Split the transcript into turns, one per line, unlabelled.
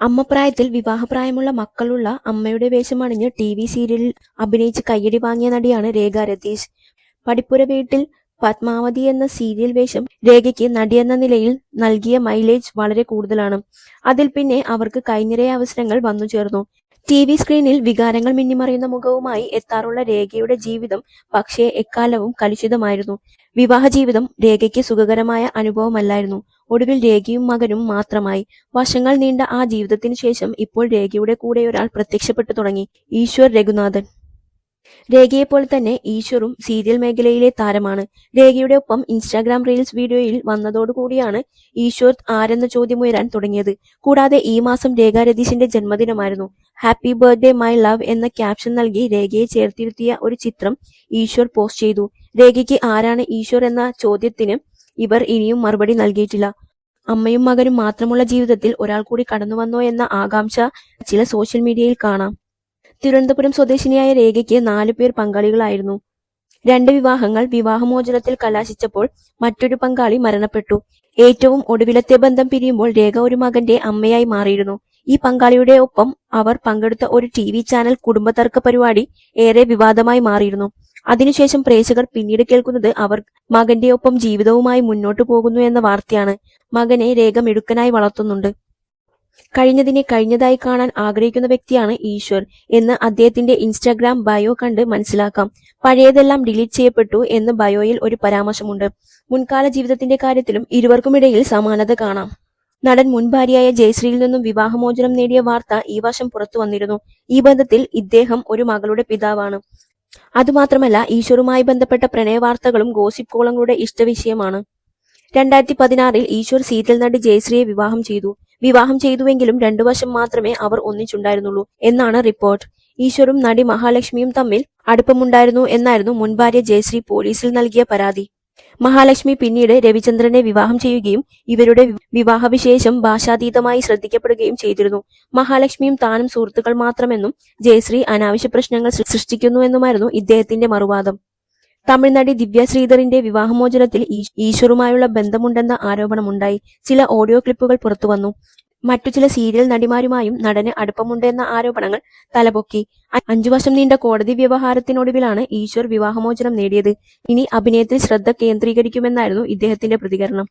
അമ്മ പ്രായത്തിൽ വിവാഹപ്രായമുള്ള മക്കളുള്ള അമ്മയുടെ വേഷമണിഞ്ഞ് ടി.വി. സീരിയലിൽ അഭിനയിച്ച് കയ്യടി വാങ്ങിയ നടിയാണ് രേഖ രതീഷ്. പടിപ്പുര വീട്ടിൽ പത്മാവതി എന്ന സീരിയൽ വേഷം രേഖയ്ക്ക് നടിയെന്ന നിലയിൽ നൽകിയ മൈലേജ് വളരെ കൂടുതലാണ്. അതിൽ പിന്നെ അവർക്ക് കൈനിറയെ അവസരങ്ങൾ വന്നുചേർന്നു. ടി.വി. സ്ക്രീനിൽ വികാരങ്ങൾ മിന്നിമറയുന്ന മുഖവുമായി എത്താറുള്ള രേഖയുടെ ജീവിതം പക്ഷേ എക്കാലവും കലുഷിതമായിരുന്നു. വിവാഹ ജീവിതം രേഖയ്ക്ക് സുഖകരമായ അനുഭവമല്ലായിരുന്നു. ഒടുവിൽ രേഖയും മകനും മാത്രമായി. വർഷങ്ങൾ നീണ്ട ആ ജീവിതത്തിനു ശേഷം ഇപ്പോൾ രേഖയുടെ കൂടെയൊരാൾ പ്രത്യക്ഷപ്പെട്ടു തുടങ്ങി. ഈശ്വർ രഘുനാഥൻ. രേഖയെപ്പോലെ തന്നെ ഈശ്വറും സീരിയൽ മേഖലയിലെ താരമാണ്. രേഖയുടെ ഒപ്പം ഇൻസ്റ്റാഗ്രാം റീൽസ് വീഡിയോയിൽ വന്നതോടുകൂടിയാണ് ഈശ്വർ ആരെന്ന ചോദ്യമുയരാൻ തുടങ്ങിയത്. കൂടാതെ ഈ മാസം രേഖ രതീഷിന്റെ ജന്മദിനമായിരുന്നു. ഹാപ്പി ബർത്ത്ഡേ മൈ ലവ് എന്ന ക്യാപ്ഷൻ നൽകി രേഖയെ ചേർത്തിരുത്തിയ ഒരു ചിത്രം ഈശ്വർ പോസ്റ്റ് ചെയ്തു. രേഖയ്ക്ക് ആരാണ് ഈശ്വർ എന്ന ചോദ്യത്തിന് ഇവർ ഇനിയും മറുപടി നൽകിയിട്ടില്ല. അമ്മയും മകനും മാത്രമുള്ള ജീവിതത്തിൽ ഒരാൾ കൂടി കടന്നുവന്നോ എന്ന ആകാംക്ഷ ചില സോഷ്യൽ മീഡിയയിൽ കാണാം. തിരുവനന്തപുരം സ്വദേശിനിയായ രേഖയ്ക്ക് 4 പേർ പങ്കാളികളായിരുന്നു. 2 വിവാഹങ്ങൾ വിവാഹമോചനത്തിൽ കലാശിച്ചപ്പോൾ മറ്റൊരു പങ്കാളി മരണപ്പെട്ടു. ഏറ്റവും ഒടുവിലത്തെ ബന്ധം പിരിയുമ്പോൾ രേഖ ഒരു മകന്റെ അമ്മയായി മാറിയിരുന്നു. ഈ പങ്കാളിയുടെ ഒപ്പം അവർ പങ്കെടുത്ത ഒരു ടി.വി. ചാനൽ കുടുംബതർക്ക പരിപാടി ഏറെ വിവാദമായി മാറിയിരുന്നു. അതിനുശേഷം പ്രേക്ഷകർ പിന്നീട് കേൾക്കുന്നത് അവർ മകന്റെ ഒപ്പം ജീവിതവുമായി മുന്നോട്ടു പോകുന്നു എന്ന വാർത്തയാണ്. മകനെ രേഖ മിടുക്കനായി വളർത്തുന്നുണ്ട്. കഴിഞ്ഞതിനെ കഴിഞ്ഞതായി കാണാൻ ആഗ്രഹിക്കുന്ന വ്യക്തിയാണ് ഈശ്വർ എന്ന് അദ്ദേഹത്തിന്റെ ഇൻസ്റ്റാഗ്രാം ബയോ കണ്ട് മനസ്സിലാക്കാം. പഴയതെല്ലാം ഡിലീറ്റ് ചെയ്യപ്പെട്ടു എന്ന് ബയോയിൽ ഒരു പരാമർശമുണ്ട്. മുൻകാല ജീവിതത്തിന്റെ കാര്യത്തിലും ഇരുവർക്കുമിടയിൽ സമാനത കാണാം. നടൻ മുൻ ഭാര്യയായ ജയശ്രീയിൽ നിന്നും വിവാഹമോചനം നേടിയ വാർത്ത ഈ വർഷം പുറത്തു വന്നിരുന്നു. ഈ ബന്ധത്തിൽ ഇദ്ദേഹം ഒരു മകളുടെ പിതാവാണ്. അതുമാത്രമല്ല ഈശ്വറുമായി ബന്ധപ്പെട്ട പ്രണയവാർത്തകളും ഗോസിപ്പ് കോളങ്ങളുടെ ഇഷ്ടവിഷയമാണ്. 2016 ഈശ്വർ സീരിയൽ നടി ജയശ്രീയെ വിവാഹം ചെയ്തുവെങ്കിലും 2 വർഷം മാത്രമേ അവർ ഒന്നിച്ചുണ്ടായിരുന്നുള്ളൂ എന്നാണ് റിപ്പോർട്ട്. ഈശ്വറും നടി മഹാലക്ഷ്മിയും തമ്മിൽ അടുപ്പമുണ്ടായിരുന്നു എന്നായിരുന്നു മുൻ ഭാര്യ ജയശ്രീ പോലീസിൽ നൽകിയ പരാതി. മഹാലക്ഷ്മി പിന്നീട് രവിചന്ദ്രനെ വിവാഹം ചെയ്യുകയും ഇവരുടെ വിവാഹവിശേഷം ഭാഷാതീതമായി ശ്രദ്ധിക്കപ്പെടുകയും ചെയ്തിരുന്നു. മഹാലക്ഷ്മിയും താനും സുഹൃത്തുക്കൾ മാത്രമെന്നും ജയശ്രീ അനാവശ്യ പ്രശ്നങ്ങൾ സൃഷ്ടിക്കുന്നുവെന്നുമായിരുന്നു ഇദ്ദേഹത്തിന്റെ മറുവാദം. തമിഴ് നടി ദിവ്യ ശ്രീധറിന്റെ വിവാഹമോചനത്തിൽ ഈശ്വറുമായുള്ള ബന്ധമുണ്ടെന്ന ആരോപണമുണ്ടായി. ചില ഓഡിയോ ക്ലിപ്പുകൾ പുറത്തുവന്നു. മറ്റു ചില സീരിയൽ നടിമാരുമായും നടന് അടുപ്പമുണ്ടെന്ന ആരോപണങ്ങൾ തലപൊക്കി. 5 വർഷം നീണ്ട കോടതി വ്യവഹാരത്തിനൊടുവിലാണ് ഈശ്വർ വിവാഹമോചനം നേടിയത്. ഇനി അഭിനയത്തിൽ ശ്രദ്ധ കേന്ദ്രീകരിക്കുമെന്നായിരുന്നു ഇദ്ദേഹത്തിന്റെ പ്രതികരണം.